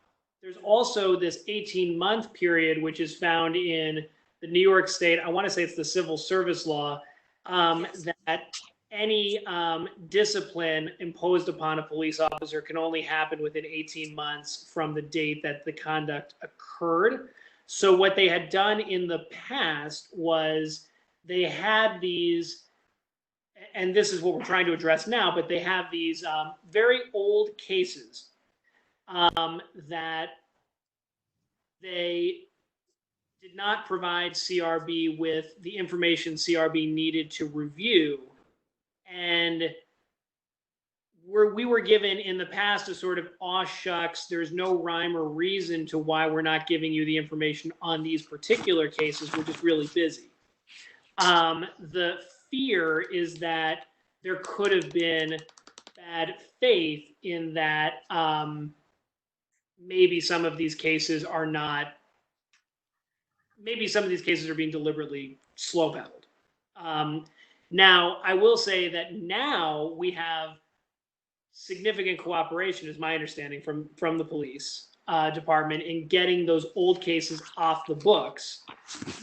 There's also this 18-month period, which is found in the New York State, I want to say it's the civil service law, that any discipline imposed upon a police officer can only happen within 18 months from the date that the conduct occurred. So what they had done in the past was they had these, and this is what we're trying to address now, but they have these very old cases that they did not provide CRB with the information CRB needed to review. And we were given in the past a sort of aw shucks, there's no rhyme or reason to why we're not giving you the information on these particular cases. We're just really busy. The fear is that there could have been bad faith in that maybe some of these cases are not, maybe some of these cases are being deliberately slow-battled. Now, I will say that now we have significant cooperation, is my understanding, from the police department in getting those old cases off the books.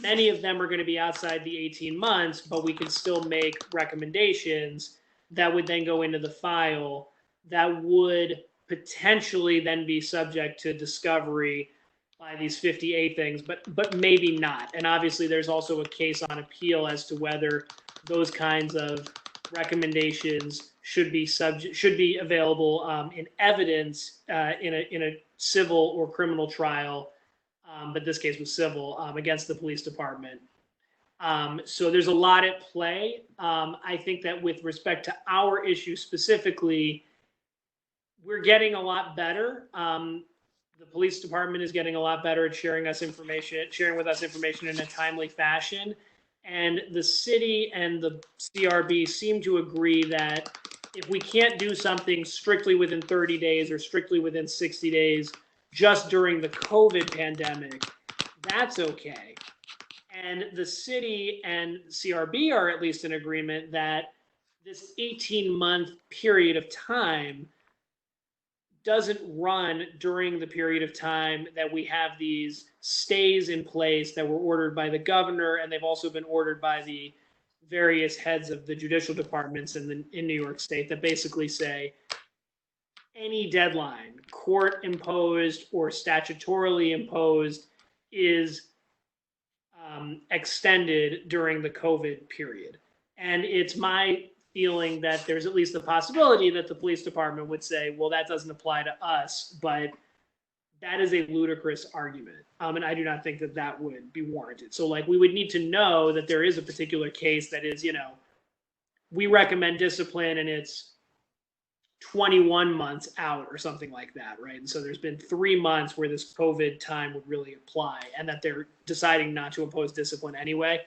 Many of them are going to be outside the 18 months, but we can still make recommendations that would then go into the file that would potentially then be subject to discovery by these 50A things, but maybe not. And obviously there's also a case on appeal as to whether those kinds of recommendations should be available in evidence in a civil or criminal trial, but this case was civil, against the police department. So there's a lot at play. I think that with respect to our issue specifically, we're getting a lot better. The police department is getting a lot better at sharing with us information in a timely fashion. And the city and the CRB seem to agree that if we can't do something strictly within 30 days or strictly within 60 days, just during the COVID pandemic, that's okay. And the city and CRB are at least in agreement that this 18-month period of time doesn't run during the period of time that we have these stays in place that were ordered by the governor, and they've also been ordered by the various heads of the judicial departments in New York State that basically say any deadline, court imposed or statutorily imposed, is extended during the COVID period. And it's my feeling that there's at least the possibility that the police department would say, well, that doesn't apply to us, but that is a ludicrous argument. And I do not think that that would be warranted. So like, we would need to know that there is a particular case that is, we recommend discipline and it's 21 months out or something like that, right? And so there's been 3 months where this COVID time would really apply, and that they're deciding not to impose discipline anyway.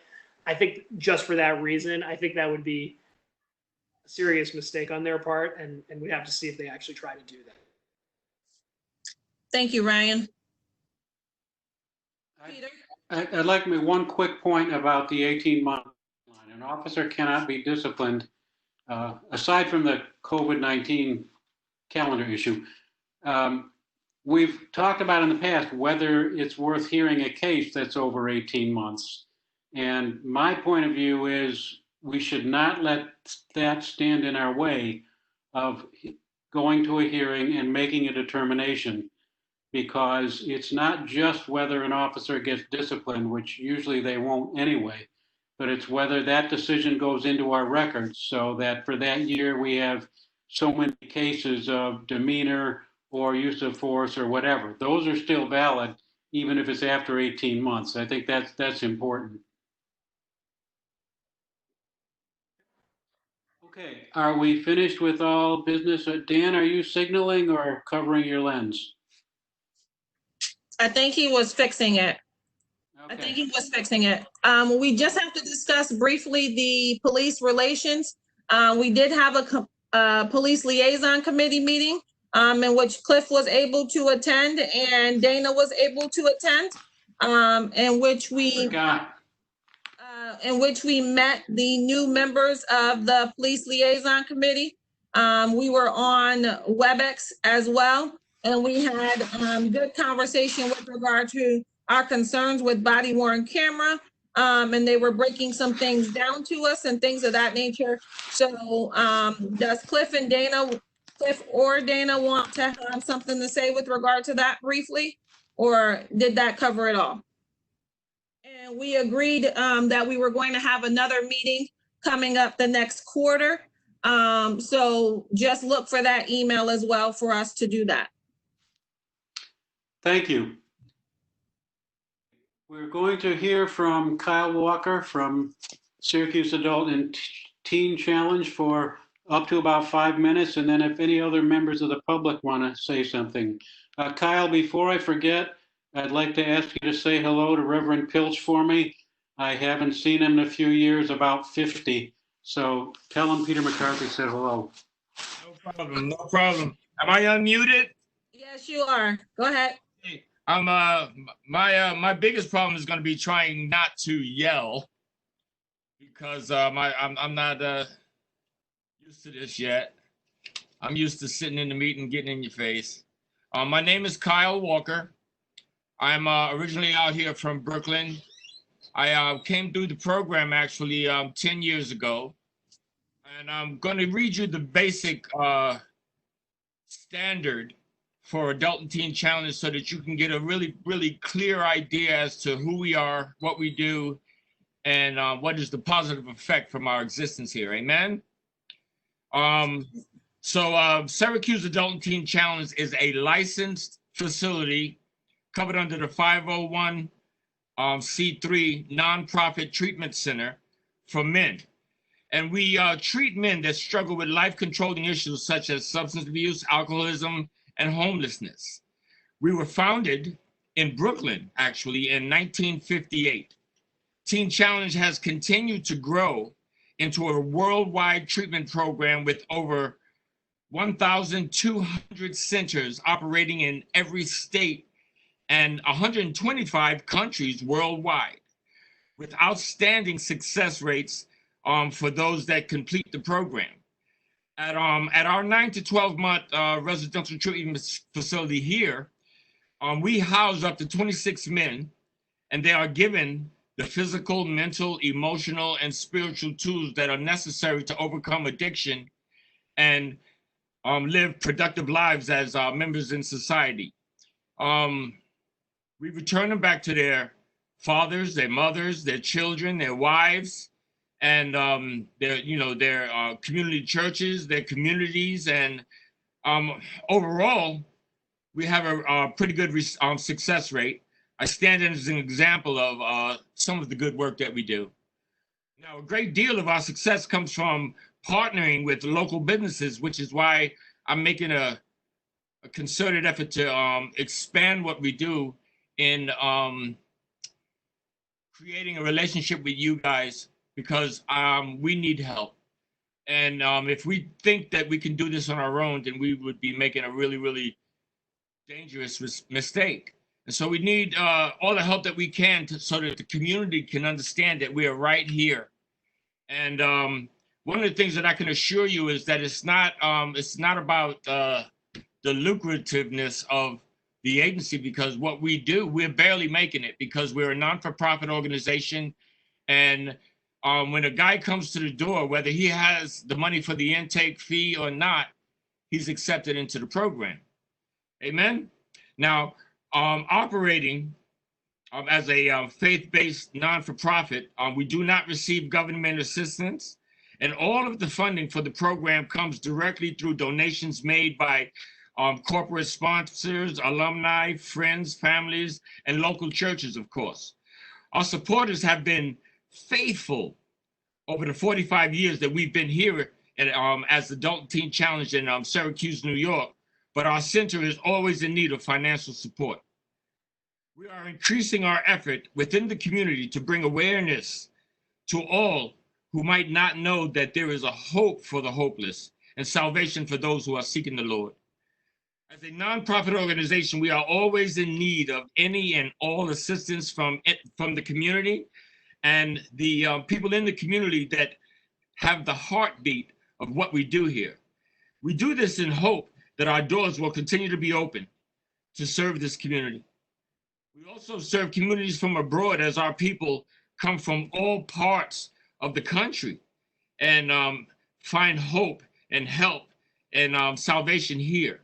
I think just for that reason, I think that would be a serious mistake on their part, and we have to see if they actually try to do that. Thank you, Ryan. Peter? I'd like to make one quick point about the 18-month line. An officer cannot be disciplined, aside from the COVID-19 calendar issue. We've talked about in the past whether it's worth hearing a case that's over 18 months. And my point of view is we should not let that stand in our way of going to a hearing and making a determination, because it's not just whether an officer gets disciplined, which usually they won't anyway, but it's whether that decision goes into our records so that for that year we have so many cases of demeanor or use of force or whatever. Those are still valid, even if it's after 18 months. I think that's important. Okay, are we finished with all business? Dan, are you signaling or covering your lens? I think he was fixing it. Okay. I think he was fixing it. We just have to discuss briefly the police relations. We did have a police liaison committee meeting in which Cliff was able to attend and Dana was able to attend, in which we met the new members of the police liaison committee. We were on WebEx as well, and we had good conversation with regard to our concerns with body worn camera, and they were breaking some things down to us and things of that nature. So does Cliff or Dana want to have something to say with regard to that briefly, or did that cover it all? And we agreed that we were going to have another meeting coming up the next quarter. So just look for that email as well for us to do that. Thank you. We're going to hear from Kyle Walker from Syracuse Adult and Teen Challenge for up to about 5 minutes, and then if any other members of the public want to say something. Kyle, before I forget, I'd like to ask you to say hello to Reverend Pilch for me. I haven't seen him in a few years, about 50. So tell him Peter McCarthy said hello. No problem, no problem. Am I unmuted? Yes, you are. Go ahead. I'm my biggest problem is going to be trying not to yell because I'm not used to this yet. I'm used to sitting in the meeting, getting in your face. My name is Kyle Walker. I'm originally out here from Brooklyn. I came through the program actually 10 years ago, and I'm going to read you the basic standard for Adult and Teen Challenge so that you can get a really, really clear idea as to who we are, what we do, and what is the positive effect from our existence here. Amen? Syracuse Adult and Teen Challenge is a licensed facility covered under the 501c3 nonprofit treatment center for men. And we treat men that struggle with life-controlling issues such as substance abuse, alcoholism, and homelessness. We were founded in Brooklyn, actually, in 1958. Teen Challenge has continued to grow into a worldwide treatment program with over 1,200 centers operating in every state and 125 countries worldwide, with outstanding success rates for those that complete the program. At our 9 to 12 month residential treatment facility here, we house up to 26 men, and they are given the physical, mental, emotional, and spiritual tools that are necessary to overcome addiction and live productive lives as members in society. We return them back to their fathers, their mothers, their children, their wives, and their community churches, their communities, and overall, we have a pretty good success rate. I stand as an example of some of the good work that we do. Now, a great deal of our success comes from partnering with local businesses, which is why I'm making a concerted effort to expand what we do in creating a relationship with you guys, because we need help. And if we think that we can do this on our own, then we would be making a really, really dangerous mistake. And so we need all the help that we can so that the community can understand that we are right here. And one of the things that I can assure you is that it's not about the lucrativeness of the agency, because what we do, we're barely making it because we're a non-for-profit organization. And when a guy comes to the door, whether he has the money for the intake fee or not, he's accepted into the program. Amen? Now, operating as a faith-based non-for-profit, we do not receive government assistance, and all of the funding for the program comes directly through donations made by corporate sponsors, alumni, friends, families, and local churches, of course. Our supporters have been faithful over the 45 years that we've been here at, as Adult and Teen Challenge in Syracuse, New York, but our center is always in need of financial support. We are increasing our effort within the community to bring awareness to all who might not know that there is a hope for the hopeless and salvation for those who are seeking the Lord. As a nonprofit organization, we are always in need of any and all assistance from the community and the people in the community that have the heartbeat of what we do here. We do this in hope that our doors will continue to be open to serve this community. We also serve communities from abroad, as our people come from all parts of the country and find hope and help and salvation here.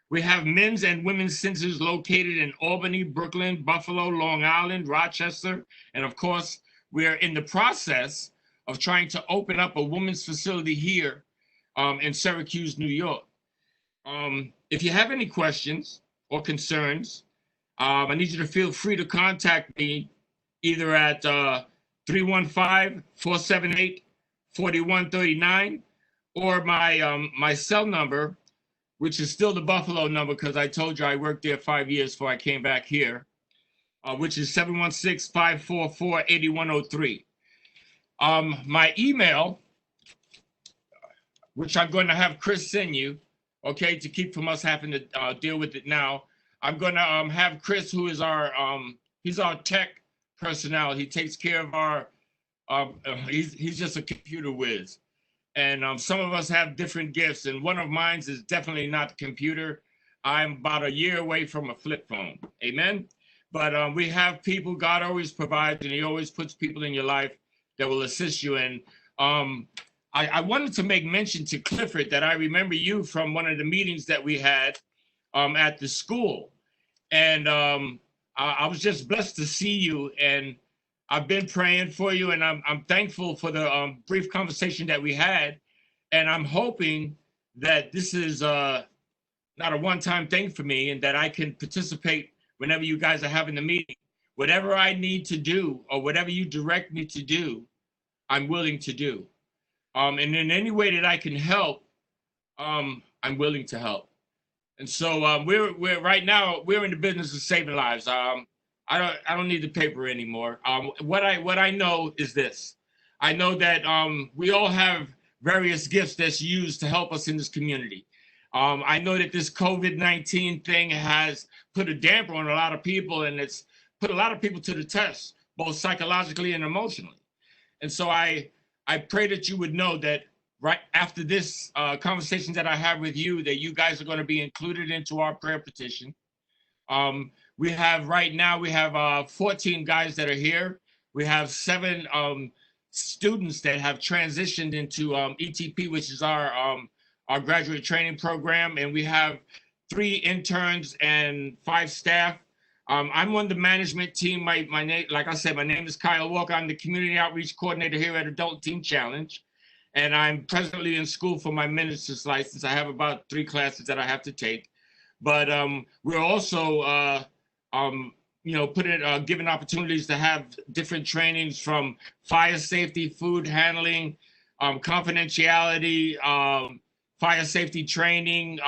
We have men's and women's centers located in Albany, Brooklyn, Buffalo, Long Island, Rochester, and of course, we're in the process of trying to open up a women's facility here in Syracuse, New York. If you have any questions or concerns, I need you to feel free to contact me either at 315-478-4139 or my cell number, which is still the Buffalo number because I told you I worked there 5 years before I came back here, which is 716-544-8103. My email, which I'm going to have Chris send you, okay, to keep from us having to deal with it now. I'm going to have Chris, who is he's our tech personnel. He takes care of our, he's just a computer whiz. And some of us have different gifts, and one of mine is definitely not the computer. I'm about a year away from a flip phone. Amen. But we have people, God always provides, and he always puts people in your life that will assist you. And I wanted to make mention to Clifford that I remember you from one of the meetings that we had at the school. And I was just blessed to see you, and I've been praying for you, and I'm thankful for the brief conversation that we had. And I'm hoping that this is not a one-time thing for me, and that I can participate whenever you guys are having the meeting. Whatever I need to do, or whatever you direct me to do, I'm willing to do. And in any way that I can help, I'm willing to help. And so we're right now, we're in the business of saving lives. I don't need the paper anymore. What I know is this. I know that we all have various gifts that's used to help us in this community. I know that this COVID-19 thing has put a damper on a lot of people, and it's put a lot of people to the test, both psychologically and emotionally. And so I pray that you would know that right after this conversation that I have with you, that you guys are going to be included into our prayer petition. We have right now, we have 14 guys that are here. We have 7 students that have transitioned into ETP, which is our graduate training program. And we have 3 interns and 5 staff. I'm on the management team. My name, like I said, my name is Kyle Walker. I'm the community outreach coordinator here at Adult Team Challenge. And I'm presently in school for my minister's license. I have about 3 classes that I have to take. But we're also, given opportunities to have different trainings from fire safety, food handling, confidentiality, fire safety training,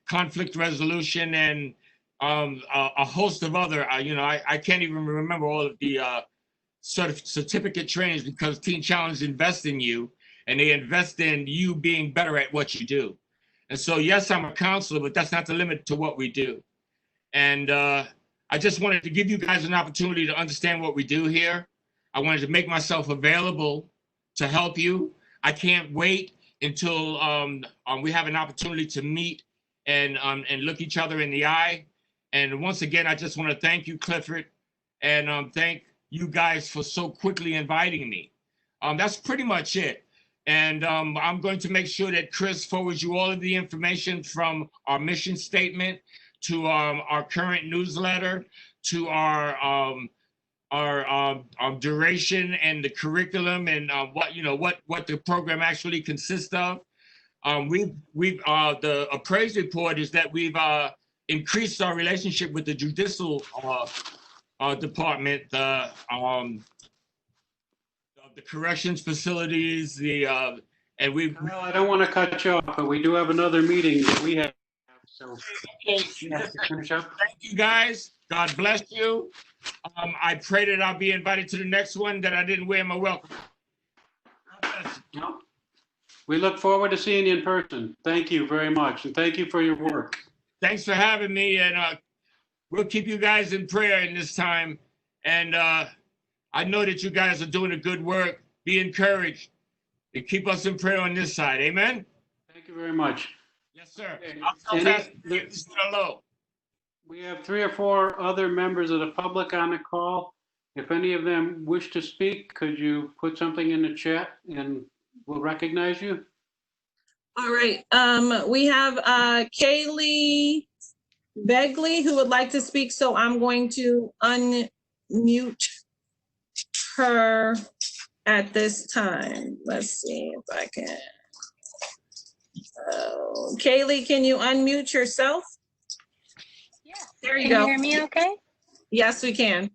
conflict resolution, and a host of other, I can't even remember all of the certificate trainings, because Teen Challenge invests in you, and they invest in you being better at what you do. And so, yes, I'm a counselor, but that's not the limit to what we do. And I just wanted to give you guys an opportunity to understand what we do here. I wanted to make myself available to help you. I can't wait until we have an opportunity to meet and look each other in the eye. And once again, I just want to thank you, Clifford, and thank you guys for so quickly inviting me. That's pretty much it. And I'm going to make sure that Chris forwards you all of the information from our mission statement to our current newsletter, to our duration and the curriculum, and what the program actually consists of. The appraised report is that we've increased our relationship with the judicial department, the corrections facilities, and we've. Well, I don't want to cut you off, but we do have another meeting that we have. So you have to finish up. Thank you, guys. God bless you. I pray that I'll be invited to the next one, that I didn't wear my welcome. God bless you. No. We look forward to seeing you in person. Thank you very much, and thank you for your work. Thanks for having me, and we'll keep you guys in prayer in this time. And I know that you guys are doing a good work. Be encouraged, and keep us in prayer on this side. Amen. Thank you very much. Yes, sir. I'll tell Pastor hello. We have 3 or 4 other members of the public on the call. If any of them wish to speak, could you put something in the chat and we'll recognize you? All right. We have Kaylee Begley who would like to speak, so I'm going to unmute her at this time. Let's see if I can. Kaylee, can you unmute yourself? Yeah. There you Can go. you hear me okay? Yes, we can.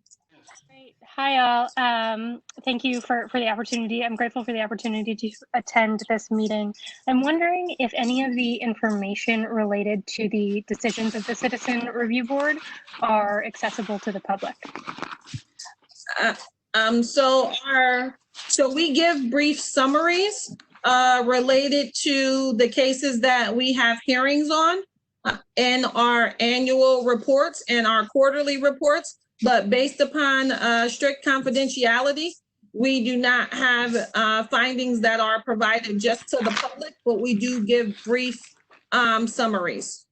Great. Hi, all. Thank you for the opportunity. I'm grateful for the opportunity to attend this meeting. I'm wondering if any of the information related to the decisions of the Citizen Review Board are accessible to the public. So we give brief summaries related to the cases that we have hearings on in our annual reports and our quarterly reports. But based upon strict confidentiality, we do not have findings that are provided just to the public, but we do give brief summaries.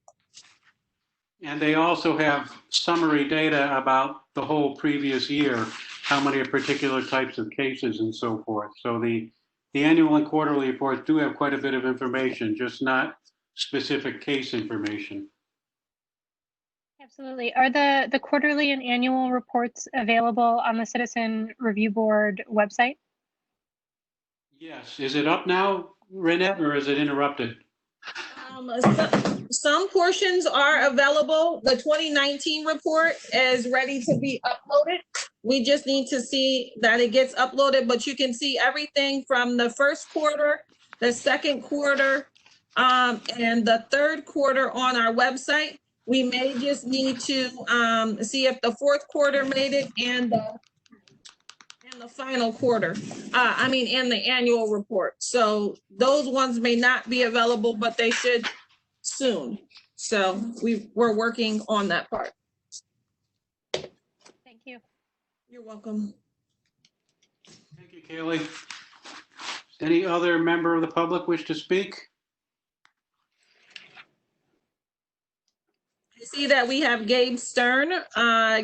And they also have summary data about the whole previous year, how many particular types of cases and so forth. So the annual and quarterly reports do have quite a bit of information, just not specific case information. Absolutely. Are the quarterly and annual reports available on the Citizen Review Board website? Yes. Is it up now, Renette, or is it interrupted? Some portions are available. The 2019 report is ready to be uploaded. We just need to see that it gets uploaded, but you can see everything from the first quarter, the second quarter, and the third quarter on our website. We may just need to see if the fourth quarter made it and the final quarter. And the annual report. So those ones may not be available, but they should soon. So we're working on that part. Thank you. You're welcome. Thank you, Kaylee. Any other member of the public wish to speak? I see that we have Gabe Stern.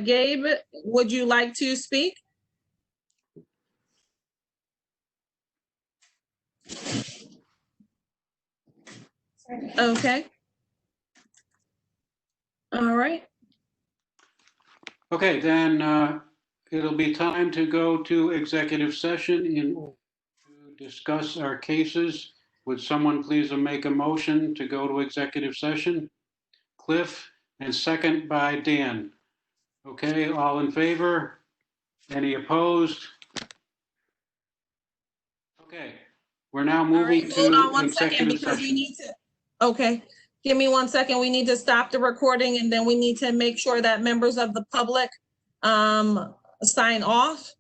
Gabe, would you like to speak? Okay. All right. Okay, then it'll be time to go to executive session to discuss our cases. Would someone please make a motion to go to executive session? Cliff, and second by Dan. Okay, all in favor? Any opposed? Okay, we're now moving Hold on to one second executive because we session. need to, okay, give me 1 second. We need to stop the recording and then we need to make sure that members of the public sign off.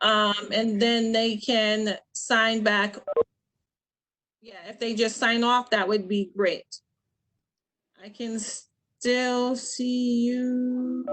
And then they can sign back. Yeah, if they just sign off, that would be great. I can still see you.